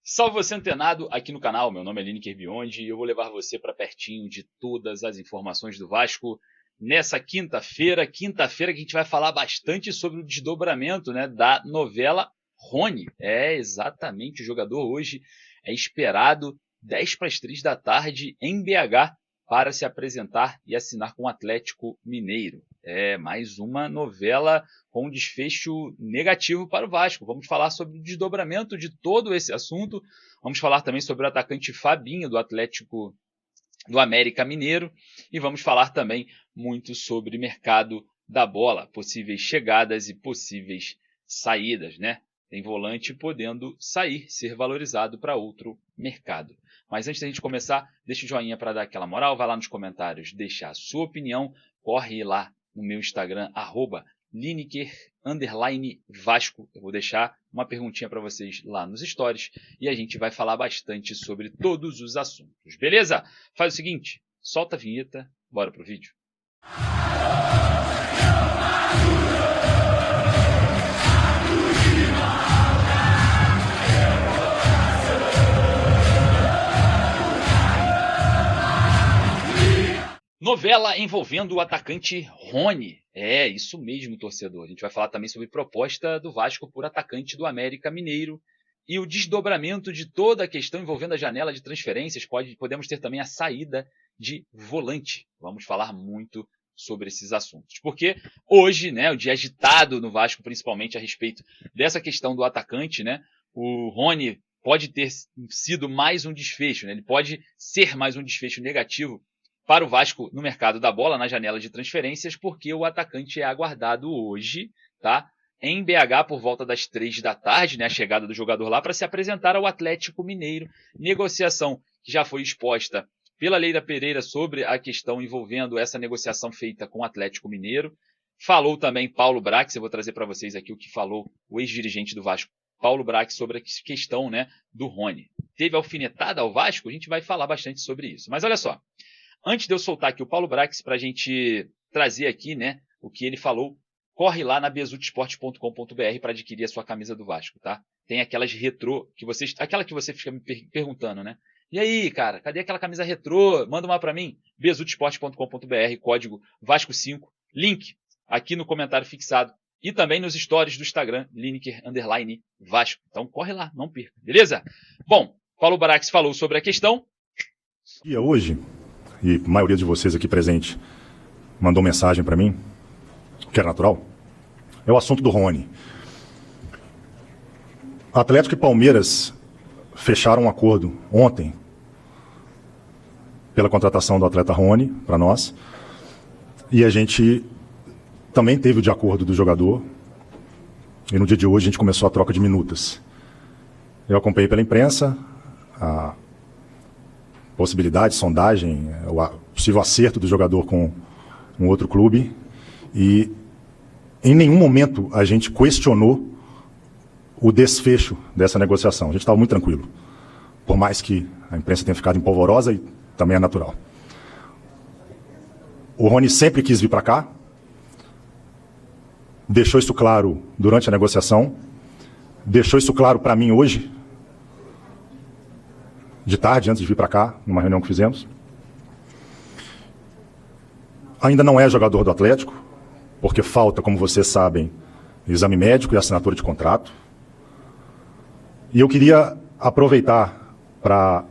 Salve você antenado aqui no canal, meu nome é Lineker Biondi e eu vou levar você para pertinho de todas as informações do Vasco nessa quinta-feira que a gente vai falar bastante sobre o desdobramento, né, da novela Rony. É exatamente, o jogador hoje é esperado 10 para as 3 da tarde em BH para se apresentar e assinar com o Atlético Mineiro. É mais uma novela com um desfecho negativo para o Vasco. Vamos falar sobre o desdobramento de todo esse assunto. Vamos falar também sobre o atacante Fabinho do Atlético do América Mineiro e vamos falar também muito sobre mercado da bola, possíveis chegadas e possíveis saídas, né? Tem volante podendo sair, ser valorizado para outro mercado. Mas antes da gente começar, deixa o joinha para dar aquela moral, vai lá nos comentários, deixa a sua opinião, corre lá no meu Instagram, @Lineker_Vasco. Eu vou deixar uma perguntinha para vocês lá nos stories e a gente vai falar bastante sobre todos os assuntos, beleza? Faz o seguinte, solta a vinheta, bora pro vídeo. Novela envolvendo o atacante Rony. É, isso mesmo, torcedor. A gente vai falar também sobre proposta do Vasco por atacante do América Mineiro e o desdobramento de toda a questão envolvendo a janela de transferências. Podemos ter também a saída de volante. Vamos falar muito sobre esses assuntos. Porque hoje, né, o dia agitado no Vasco, principalmente a respeito dessa questão do atacante, né, o Rony pode ter sido mais um desfecho, né, ele pode ser mais um desfecho negativo para o Vasco no mercado da bola, na janela de transferências, porque o atacante é aguardado hoje, tá? Em BH por volta das 3 da tarde, né? A chegada do jogador lá para se apresentar ao Atlético Mineiro. Negociação que já foi exposta pela Leila Pereira sobre a questão envolvendo essa negociação feita com o Atlético Mineiro. Falou também Paulo Brax, eu vou trazer para vocês aqui o que falou o ex-dirigente do Vasco, Paulo Brax, sobre a questão, né, do Rony. Teve alfinetada ao Vasco? A gente vai falar bastante sobre isso. Mas olha só. Antes de eu soltar aqui o Paulo Brax para a gente trazer aqui, né, o que ele falou, corre lá na besutesporte.com.br para adquirir a sua camisa do Vasco, tá? Tem aquelas retrô aquela que você fica me perguntando, né? E aí, cara, cadê aquela camisa retrô? Manda uma para mim, besutesporte.com.br, código Vasco5, link aqui no comentário fixado e também nos stories do Instagram, Lineker_Vasco. Então corre lá, não perca, beleza? Bom, Paulo Brax falou sobre a questão. E hoje, e a maioria de vocês aqui presente mandou mensagem para mim, que era natural, é o assunto do Rony. Atlético e Palmeiras fecharam um acordo ontem pela contratação do atleta Rony para nós, e a gente também teve o de acordo do jogador, e no dia de hoje a gente começou a troca de minutas. Eu acompanhei pela imprensa a possibilidade, sondagem, o possível acerto do jogador com um outro clube, e em nenhum momento a gente questionou o desfecho dessa negociação. A gente estava muito tranquilo, por mais que a imprensa tenha ficado empolvorosa, e também é natural. O Rony sempre quis vir para cá, deixou isso claro durante a negociação, deixou isso claro para mim hoje, de tarde, antes de vir para cá, numa reunião que fizemos. Ainda não é jogador do Atlético, porque falta, como vocês sabem, exame médico e assinatura de contrato. E eu queria aproveitar para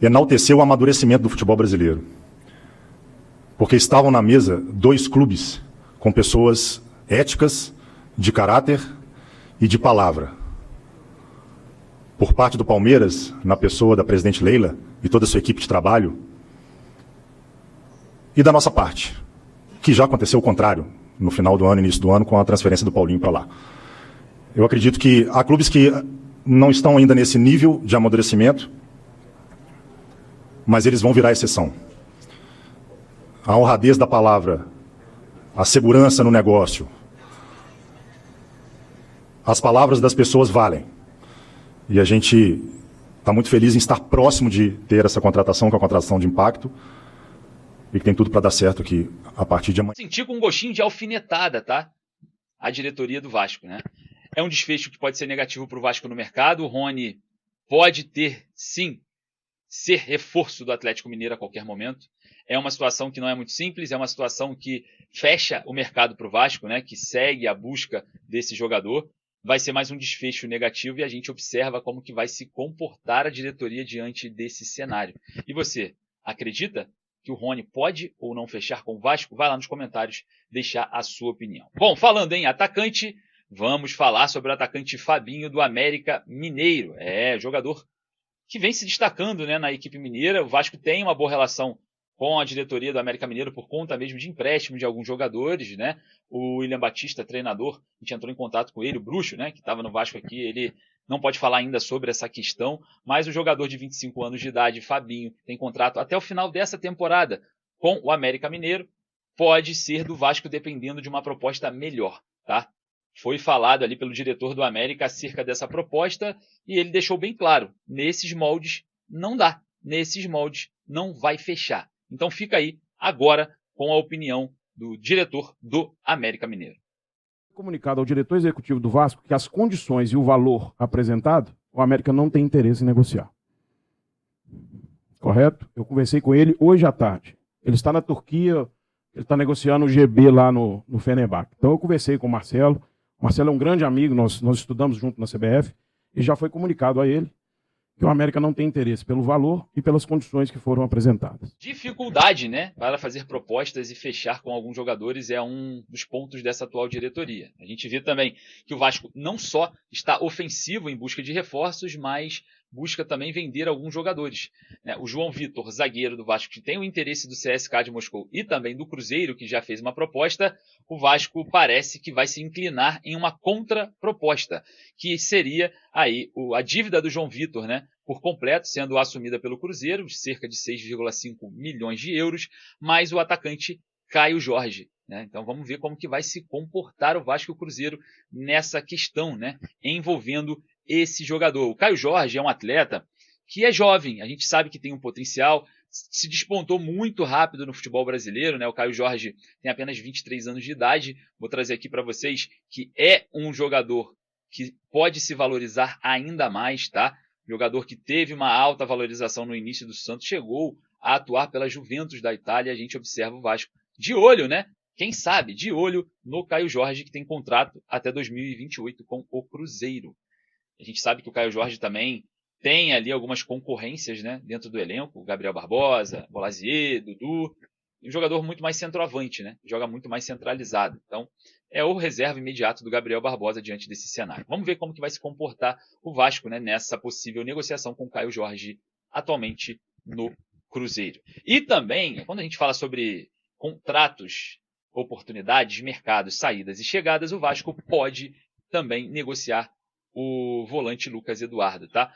enaltecer o amadurecimento do futebol brasileiro. Porque estavam na mesa 2 clubes com pessoas éticas, de caráter e de palavra. Por parte do Palmeiras, na pessoa da presidente Leila e toda a sua equipe de trabalho, e da nossa parte, que já aconteceu o contrário, no final do ano, início do ano, com a transferência do Paulinho para lá. Eu acredito que há clubes que não estão ainda nesse nível de amadurecimento, mas eles vão virar exceção. A honradez da palavra, a segurança no negócio, as palavras das pessoas valem. E a gente está muito feliz em estar próximo de ter essa contratação, que é uma contratação de impacto, e que tem tudo para dar certo aqui a partir de amanhã. Senti com um gostinho de alfinetada, tá? A diretoria do Vasco, né? É um desfecho que pode ser negativo para o Vasco no mercado. O Rony pode ter, sim, ser reforço do Atlético Mineiro a qualquer momento. É uma situação que não é muito simples, é uma situação que fecha o mercado para o Vasco, né, que segue a busca desse jogador. Vai ser mais um desfecho negativo e a gente observa como que vai se comportar a diretoria diante desse cenário. E você, acredita que o Rony pode ou não fechar com o Vasco? Vai lá nos comentários deixar a sua opinião. Bom, falando em atacante, vamos falar sobre o atacante Fabinho do América Mineiro. Jogador que vem se destacando, né, na equipe mineira. O Vasco tem uma boa relação com a diretoria do América Mineiro por conta mesmo de empréstimo de alguns jogadores, né? O William Batista, treinador, a gente entrou em contato com ele, o Bruxo, né, que estava no Vasco aqui, ele não pode falar ainda sobre essa questão, mas o jogador de 25 anos de idade, Fabinho, tem contrato até o final dessa temporada com o América Mineiro, pode ser do Vasco dependendo de uma proposta melhor, tá? Foi falado ali pelo diretor do América acerca dessa proposta e ele deixou bem claro, nesses moldes não dá, nesses moldes não vai fechar. Então fica aí agora com a opinião do diretor do América Mineiro. Comunicado ao diretor executivo do Vasco que as condições e o valor apresentado, o América não tem interesse em negociar. Correto? Eu conversei com ele hoje à tarde. Ele está na Turquia, ele está negociando o GB lá no Fenerbahçe. Então eu conversei com o Marcelo. O Marcelo é um grande amigo, nós estudamos junto na CBF, e já foi comunicado a ele que o América não tem interesse pelo valor e pelas condições que foram apresentadas. Dificuldade, né, para fazer propostas e fechar com alguns jogadores é um dos pontos dessa atual diretoria. A gente vê também que o Vasco não só está ofensivo em busca de reforços, mas busca também vender alguns jogadores. O João Vitor, zagueiro do Vasco, que tem o interesse do CSKA de Moscou e também do Cruzeiro, que já fez uma proposta, o Vasco parece que vai se inclinar em uma contraproposta, que seria aí a dívida do João Vitor, né, por completo, sendo assumida pelo Cruzeiro, cerca de 6,5 milhões de euros, mais o atacante Caio Jorge. Então vamos ver como que vai se comportar o Vasco e o Cruzeiro nessa questão, né, envolvendo esse jogador. O Caio Jorge é um atleta que é jovem, a gente sabe que tem um potencial, se despontou muito rápido no futebol brasileiro, né? O Caio Jorge tem apenas 23 anos de idade, vou trazer aqui para vocês que é um jogador que pode se valorizar ainda mais, tá? Jogador que teve uma alta valorização no início do Santos, chegou a atuar pela Juventus da Itália, a gente observa o Vasco de olho, né? Quem sabe, de olho no Caio Jorge, que tem contrato até 2028 com o Cruzeiro. A gente sabe que o Caio Jorge também tem ali algumas concorrências, né, dentro do elenco, Gabriel Barbosa, Bolazier, Dudu, e um jogador muito mais centroavante, né, joga muito mais centralizado. Então, é o reserva imediato do Gabriel Barbosa diante desse cenário. Vamos ver como que vai se comportar o Vasco, né, nessa possível negociação com o Caio Jorge atualmente no Cruzeiro. E também, quando a gente fala sobre contratos, oportunidades, mercados, saídas e chegadas, o Vasco pode também negociar o volante Lucas Eduardo, tá?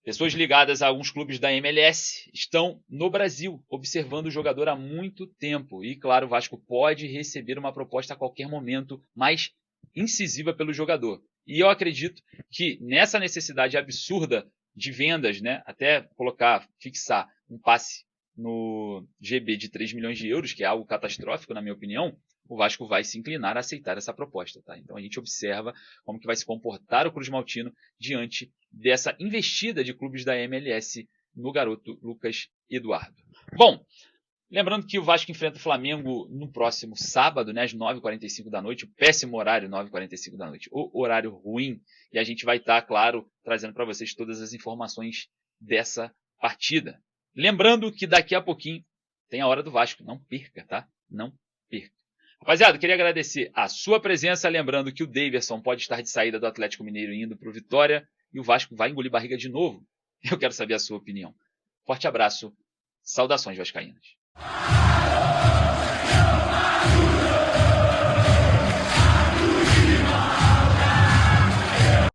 Pessoas ligadas a alguns clubes da MLS estão no Brasil, observando o jogador há muito tempo. E, claro, o Vasco pode receber uma proposta a qualquer momento mais incisiva pelo jogador. E eu acredito que nessa necessidade absurda de vendas, né, até fixar um passe no GB de 3 milhões de euros, que é algo catastrófico, na minha opinião, o Vasco vai se inclinar a aceitar essa proposta. Tá? Então a gente observa como que vai se comportar o Cruz Maltino diante dessa investida de clubes da MLS no garoto Lucas Eduardo. Bom, lembrando que o Vasco enfrenta o Flamengo no próximo sábado, né, às 9h45 da noite, o péssimo horário, 9h45 da noite, o horário ruim, e a gente vai estar, claro, trazendo para vocês todas as informações dessa partida. Lembrando que daqui a pouquinho tem a hora do Vasco, não perca, tá? Não perca. Rapaziada, queria agradecer a sua presença, lembrando que o Daverson pode estar de saída do Atlético Mineiro indo para o Vitória e o Vasco vai engolir barriga de novo. Eu quero saber a sua opinião. Forte abraço, saudações vascaínas.